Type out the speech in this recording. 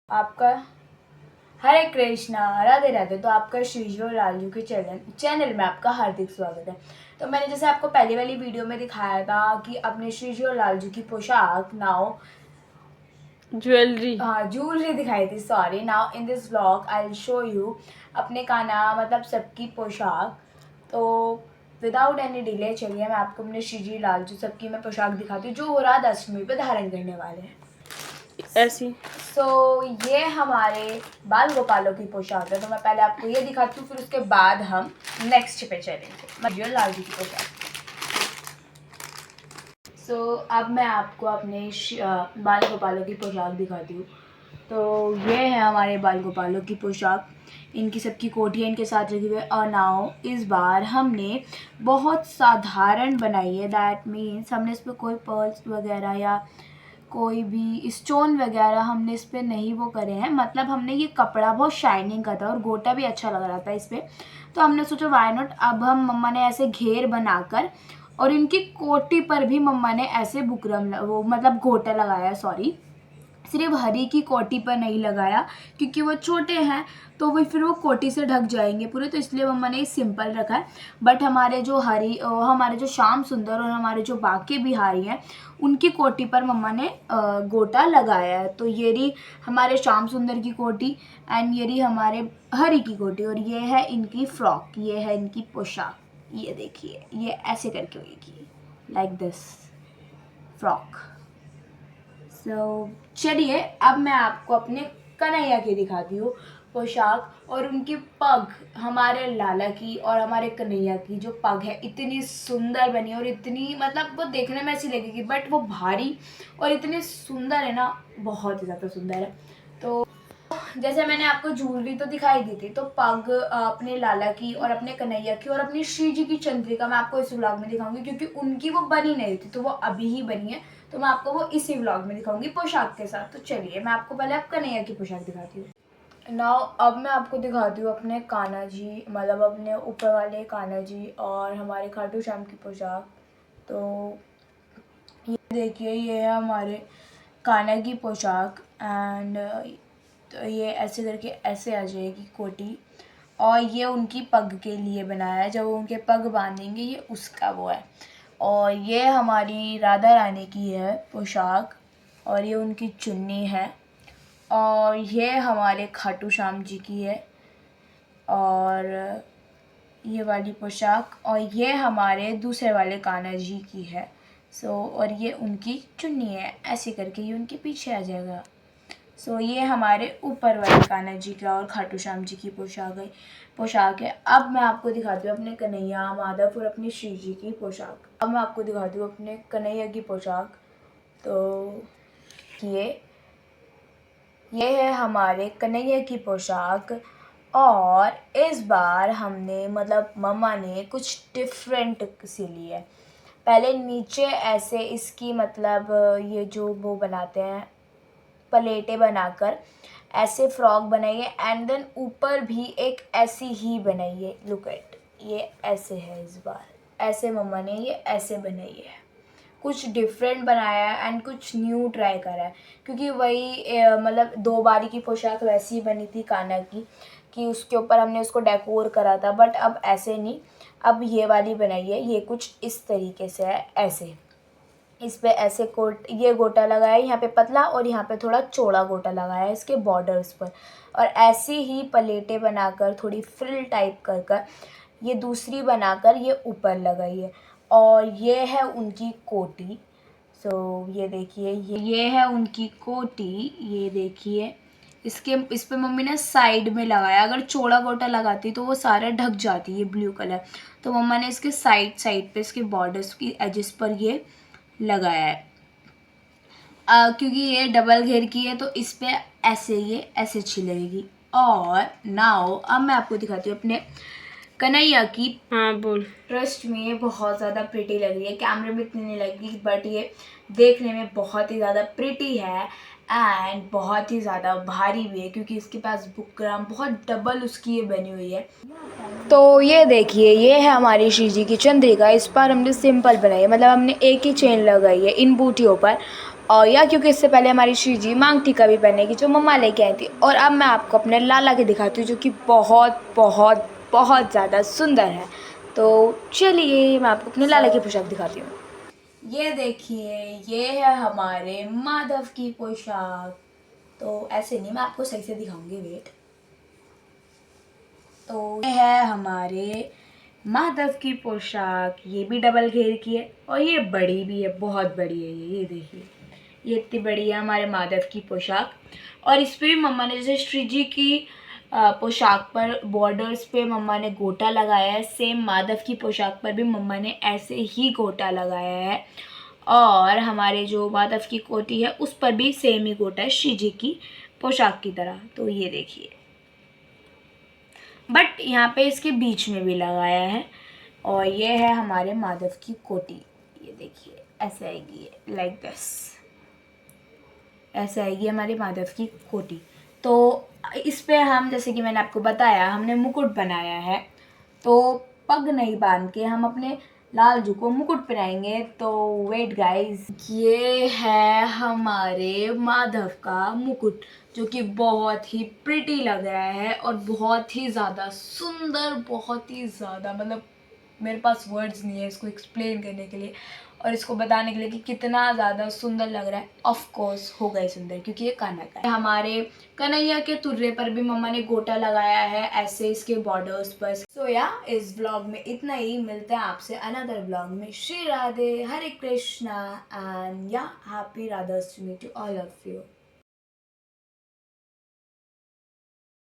आपका हरे कृष्णा, राधे राधे। तो आपका श्रीजी और लालजू के चैनल में आपका हार्दिक स्वागत है। तो मैंने जैसे आपको पहले वाली वीडियो में दिखाया था कि अपने श्रीजी और लालजू की पोशाक ज्वेलरी दिखाई थी। Sorry, now in this vlog I will show you अपने काना मतलब सबकी पोशाक। तो विदाउट एनी डिले चलिए मैं आपको अपने श्रीजी लालजू सबकी मैं पोशाक दिखाती हूँ जो वो राधा अष्टमी पे धारण करने वाले हैं ऐसी। ये हमारे बाल गोपालों की पोशाक है। तो मैं पहले आपको ये दिखाती हूँ, फिर उसके बाद हम नेक्स्ट पे चलेंगे। लालजू की पोशाक। अब मैं आपको अपने बाल गोपालों की पोशाक दिखाती हूँ। तो ये है हमारे बाल गोपालों की पोशाक। इनकी सबकी कोटियाँ इनके साथ रखी हुई है। और नाउ इस बार हमने बहुत साधारण बनाई है। दैट मीन्स हमने इस पर कोई पर्ल्स वगैरह या कोई भी स्टोन वगैरह हमने इस पर नहीं वो करे हैं। मतलब हमने ये कपड़ा बहुत शाइनिंग का था और गोटा भी अच्छा लग रहा था इस पर। तो हमने सोचा वाई नॉट। अब हम मम्मा ने ऐसे घेर बनाकर और इनकी कोटी पर भी मम्मा ने ऐसे बुकरम वो मतलब गोटा लगाया। सॉरी, सिर्फ हरी की कोटी पर नहीं लगाया क्योंकि वो छोटे हैं तो वो फिर वो कोटी से ढक जाएंगे पूरे। तो इसलिए मम्मा ने सिंपल रखा है। बट हमारे जो श्याम सुंदर और हमारे जो बाकी बिहारी हैं उनकी कोटी पर मम्मा ने गोटा लगाया है। तो ये रही हमारे श्याम सुंदर की कोटी एंड ये रही हमारे हरी की कोटी। और ये है इनकी फ्रॉक, ये है इनकी पोशाक। ये देखिए, ये ऐसे करके होगी, लाइक दिस फ्रॉक। चलिए अब मैं आपको अपने कन्हैया की दिखाती हूँ पोशाक। और उनकी पग, हमारे लाला की और हमारे कन्हैया की जो पग है इतनी सुंदर बनी और इतनी मतलब वो देखने में ऐसी लगेगी बट वो भारी और इतनी सुंदर है ना, बहुत ही ज़्यादा सुंदर है। तो जैसे मैंने आपको ज्वेलरी तो दिखाई दी थी, तो पग अपने लाला की और अपने कन्हैया की और अपनी श्री जी की चंद्रिका मैं आपको इस व्लॉग में दिखाऊंगी क्योंकि उनकी वो बनी नहीं थी, तो वो अभी ही बनी है। तो मैं आपको वो इसी व्लॉग में दिखाऊंगी पोशाक के साथ। तो चलिए मैं आपको पहले आप कन्हैया की पोशाक दिखाती हूँ। नाउ अब मैं आपको दिखाती हूँ अपने कान्हा जी, मतलब अपने ऊपर वाले कान्हा जी और हमारे खाटू श्याम की पोशाक। तो ये देखिए, ये है हमारे कान्हा की पोशाक एंड तो ये ऐसे करके ऐसे आ जाएगी कोटी। और ये उनकी पग के लिए बनाया है, जब वो उनके पग बांधेंगे ये उसका वो है। और ये हमारी राधा रानी की है पोशाक और ये उनकी चुन्नी है। और ये हमारे खाटू श्याम जी की है और ये वाली पोशाक। और ये हमारे दूसरे वाले कान्हा जी की है। और ये उनकी चुन्नी है, ऐसे करके ये उनके पीछे आ जाएगा। ये हमारे ऊपर वाले कान्हा जी का और खाटू श्याम जी की पोशाक है। अब मैं आपको दिखाती हूँ अपने कन्हैया, माधव और अपनी श्री जी की पोशाक। अब मैं आपको दिखाती हूँ अपने कन्हैया की पोशाक। तो ये है हमारे कन्हैया की पोशाक। और इस बार हमने मतलब मम्मा ने कुछ डिफरेंट सी ली है। पहले नीचे ऐसे इसकी मतलब ये जो वो बनाते हैं प्लेटें बनाकर ऐसे फ्रॉक बनाई है एंड देन ऊपर भी एक ऐसी ही बनाई है। लुक एट, ये ऐसे है। इस बार ऐसे मम्मा ने ये ऐसे बनाई है, कुछ डिफरेंट बनाया है एंड कुछ न्यू ट्राई करा है। क्योंकि वही मतलब 2 बारी की पोशाक वैसी ही बनी थी कान्हा की कि उसके ऊपर हमने उसको डेकोर करा था। बट अब ऐसे नहीं, अब ये वाली बनाई है। ये कुछ इस तरीके से है, ऐसे इस पे ऐसे ये गोटा लगाया है, यहाँ पे पतला और यहाँ पे थोड़ा चौड़ा गोटा लगाया है इसके बॉर्डर्स पर। और ऐसी ही प्लेटें बनाकर थोड़ी फ्रिल टाइप कर ये दूसरी बनाकर ये ऊपर लगाई है। और ये है उनकी कोटी। ये देखिए, ये है उनकी कोटी। ये देखिए, इस पे मम्मी ने साइड में लगाया। अगर चौड़ा गोटा लगाती तो वो सारा ढक जाती है ब्लू कलर। तो मम्मा ने इसके साइड पे इसके बॉर्डर्स की एजेस पर ये लगाया है। क्योंकि ये डबल घेर की है तो इस पे ऐसे ये ऐसे अच्छी लगेगी। और नाउ अब मैं आपको दिखाती हूँ अपने कन्हैया की। हाँ बोल। ट्रस्ट में ये बहुत ज़्यादा प्रिटी लग रही है, कैमरे में इतनी नहीं लगी बट ये देखने में बहुत ही ज़्यादा प्रिटी है एंड बहुत ही ज़्यादा भारी भी है क्योंकि इसके पास बुकरम बहुत डबल उसकी ये बनी हुई है। तो ये देखिए, ये है हमारी श्री जी की चंद्रिका। इस पर हमने सिंपल बनाई है, मतलब हमने एक ही चेन लगाई है इन बूटियों पर। और या क्योंकि इससे पहले हमारी श्री जी मांग टीका भी पहनेगी जो मम्मा लेके आई थी। और अब मैं आपको अपने लाला के दिखाती हूँ जो कि बहुत बहुत बहुत ज़्यादा सुंदर है। तो चलिए मैं आपको अपने लाला की पोशाक दिखाती हूँ। ये देखिए, ये है हमारे माधव की पोशाक। तो ऐसे नहीं, मैं आपको सही से दिखाऊंगी, वेट। तो ये है हमारे माधव की पोशाक। ये भी डबल घेर की है और ये बड़ी भी है, बहुत बड़ी है ये देखिए, ये इतनी बड़ी है हमारे माधव की पोशाक। और इस पे भी मम्मा ने जैसे श्री जी की पोशाक पर बॉर्डर्स पे मम्मा ने गोटा लगाया है, सेम माधव की पोशाक पर भी मम्मा ने ऐसे ही गोटा लगाया है। और हमारे जो माधव की कोटी है उस पर भी सेम ही गोटा है श्री जी की पोशाक की तरह। तो ये देखिए, बट यहाँ पे इसके बीच में भी लगाया है। और ये है हमारे माधव की कोटी, ये देखिए ऐसे आएगी, ये लाइक दिस, ऐसे आएगी हमारे माधव की कोटी। तो इस पे हम, जैसे कि मैंने आपको बताया, हमने मुकुट बनाया है। तो पग नहीं बांध के हम अपने लालजू को मुकुट पहनाएंगे। तो वेट गाइस, ये है हमारे माधव का मुकुट जो कि बहुत ही प्रिटी लग रहा है और बहुत ही ज़्यादा सुंदर, बहुत ही ज़्यादा, मतलब मेरे पास वर्ड्स नहीं है इसको एक्सप्लेन करने के लिए और इसको बताने के लिए कि कितना ज़्यादा सुंदर लग रहा है। ऑफ कोर्स होगा ही सुंदर क्योंकि ये कान्हा का है। हमारे कन्हैया के तुर्रे पर भी मम्मा ने गोटा लगाया है ऐसे इसके बॉर्डर्स पर। सो या इस व्लॉग में इतना ही, मिलते हैं आपसे अनदर व्लॉग में। श्री राधे, हरे कृष्णा एंड या happy Radhashtami to all of you.